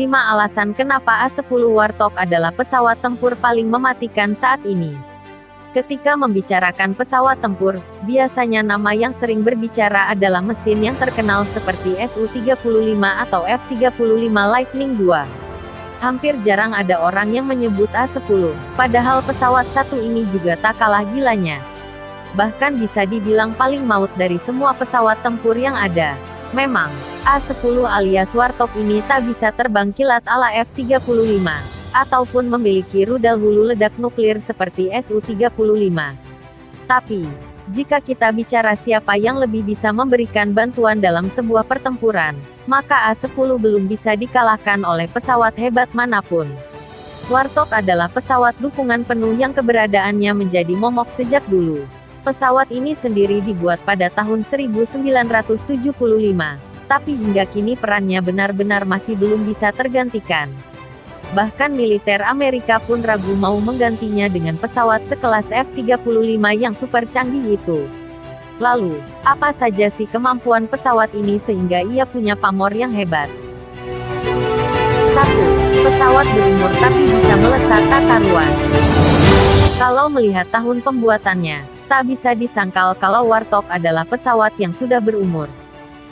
5 alasan kenapa A-10 Warthog adalah pesawat tempur paling mematikan saat ini. Ketika membicarakan pesawat tempur, biasanya nama yang sering berbicara adalah mesin yang terkenal seperti Su-35 atau F-35 Lightning II. Hampir jarang ada orang yang menyebut A-10, padahal pesawat satu ini juga tak kalah gilanya. Bahkan bisa dibilang paling maut dari semua pesawat tempur yang ada. Memang, A-10 alias Warthog ini tak bisa terbang kilat ala F-35, ataupun memiliki rudal hulu ledak nuklir seperti Su-35. Tapi, jika kita bicara siapa yang lebih bisa memberikan bantuan dalam sebuah pertempuran, maka A-10 belum bisa dikalahkan oleh pesawat hebat manapun. Warthog adalah pesawat dukungan penuh yang keberadaannya menjadi momok sejak dulu. Pesawat ini sendiri dibuat pada tahun 1975, tapi hingga kini perannya benar-benar masih belum bisa tergantikan. Bahkan militer Amerika pun ragu mau menggantinya dengan pesawat sekelas F-35 yang super canggih itu. Lalu, apa saja sih kemampuan pesawat ini sehingga ia punya pamor yang hebat? 1. Pesawat berumur tapi bisa melesat tak karuan. Kalau melihat tahun pembuatannya, tak bisa disangkal kalau Warthog adalah pesawat yang sudah berumur.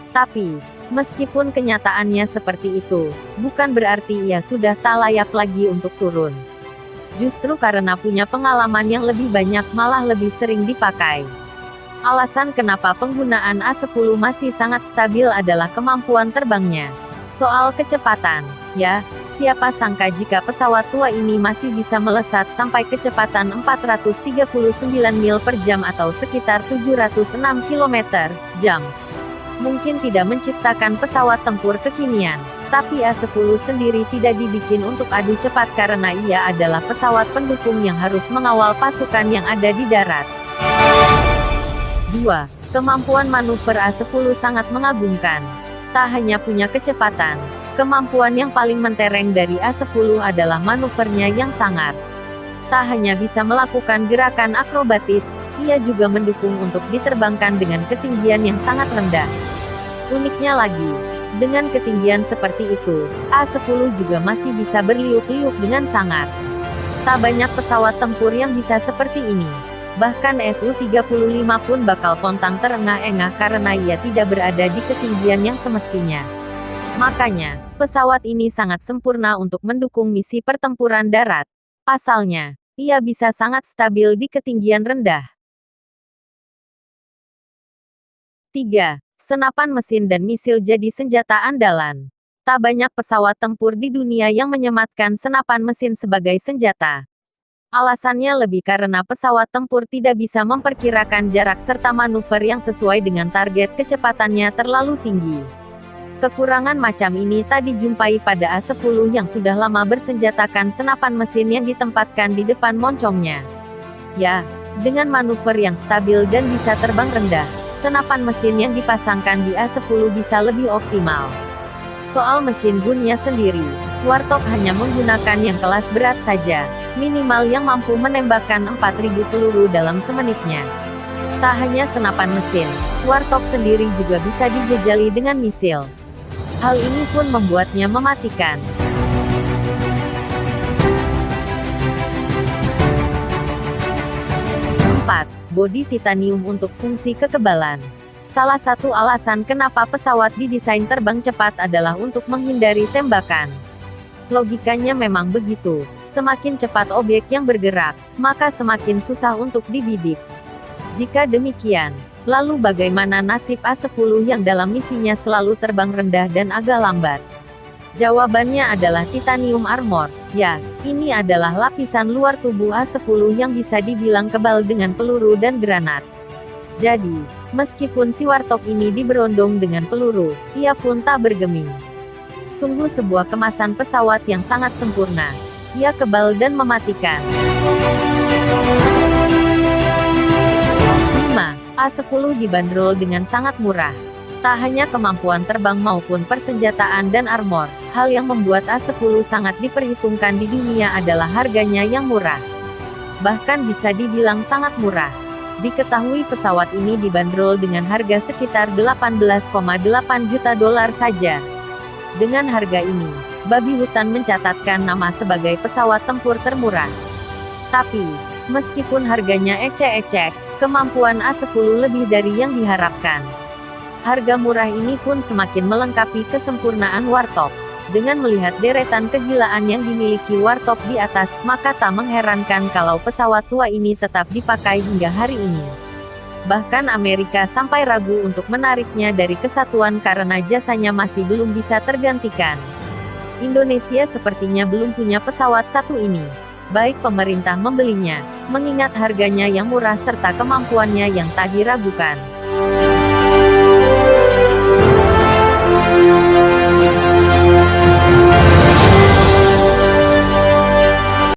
Tapi, meskipun kenyataannya seperti itu, bukan berarti ia sudah tak layak lagi untuk turun. Justru karena punya pengalaman yang lebih banyak malah lebih sering dipakai. Alasan kenapa penggunaan A-10 masih sangat stabil adalah kemampuan terbangnya. Soal kecepatan, ya, siapa sangka jika pesawat tua ini masih bisa melesat sampai kecepatan 439 mil per jam atau sekitar 706 km/jam. Mungkin tidak menciptakan pesawat tempur kekinian, tapi A-10 sendiri tidak dibikin untuk adu cepat karena ia adalah pesawat pendukung yang harus mengawal pasukan yang ada di darat. 2. Kemampuan manuver A-10 sangat mengagumkan. Tak hanya punya kecepatan, kemampuan yang paling mentereng dari A-10 adalah manuvernya yang sangat. Tak hanya bisa melakukan gerakan akrobatis, ia juga mendukung untuk diterbangkan dengan ketinggian yang sangat rendah. Uniknya lagi, dengan ketinggian seperti itu, A-10 juga masih bisa berliuk-liuk dengan sangat. Tak banyak pesawat tempur yang bisa seperti ini. Bahkan Su-35 pun bakal pontang terengah-engah karena ia tidak berada di ketinggian yang semestinya. Makanya, pesawat ini sangat sempurna untuk mendukung misi pertempuran darat. Pasalnya, ia bisa sangat stabil di ketinggian rendah. 3. Senapan mesin dan misil jadi senjata andalan. Tak banyak pesawat tempur di dunia yang menyematkan senapan mesin sebagai senjata. Alasannya lebih karena pesawat tempur tidak bisa memperkirakan jarak serta manuver yang sesuai dengan target kecepatannya terlalu tinggi. Kekurangan macam ini tak dijumpai pada A-10 yang sudah lama bersenjatakan senapan mesin yang ditempatkan di depan moncongnya. Ya, dengan manuver yang stabil dan bisa terbang rendah, senapan mesin yang dipasangkan di A-10 bisa lebih optimal. Soal mesin gunnya sendiri, Warthog hanya menggunakan yang kelas berat saja, minimal yang mampu menembakkan 4.000 peluru dalam semenitnya. Tak hanya senapan mesin, Warthog sendiri juga bisa dijejali dengan misil. Hal ini pun membuatnya mematikan. 4. Bodi titanium untuk fungsi kekebalan. Salah satu alasan kenapa pesawat didesain terbang cepat adalah untuk menghindari tembakan. Logikanya memang begitu. Semakin cepat objek yang bergerak, maka semakin susah untuk dibidik. Jika demikian, lalu bagaimana nasib A-10 yang dalam misinya selalu terbang rendah dan agak lambat? Jawabannya adalah titanium armor. Ya, ini adalah lapisan luar tubuh A-10 yang bisa dibilang kebal dengan peluru dan granat. Jadi, meskipun si Warthog ini diberondong dengan peluru, ia pun tak bergeming. Sungguh sebuah kemasan pesawat yang sangat sempurna. Ia kebal dan mematikan. 5. A-10 dibanderol dengan sangat murah. Tak hanya kemampuan terbang maupun persenjataan dan armor, hal yang membuat A-10 sangat diperhitungkan di dunia adalah harganya yang murah. Bahkan bisa dibilang sangat murah. Diketahui pesawat ini dibanderol dengan harga sekitar $18,8 juta saja. Dengan harga ini, babi hutan mencatatkan nama sebagai pesawat tempur termurah. Tapi, meskipun harganya ecek-ecek, kemampuan A-10 lebih dari yang diharapkan. Harga murah ini pun semakin melengkapi kesempurnaan Warthog. Dengan melihat deretan kegilaan yang dimiliki Warthog di atas, maka tak mengherankan kalau pesawat tua ini tetap dipakai hingga hari ini. Bahkan Amerika sampai ragu untuk menariknya dari kesatuan karena jasanya masih belum bisa tergantikan. Indonesia sepertinya belum punya pesawat satu ini. Baik pemerintah membelinya, mengingat harganya yang murah serta kemampuannya yang tak diragukan.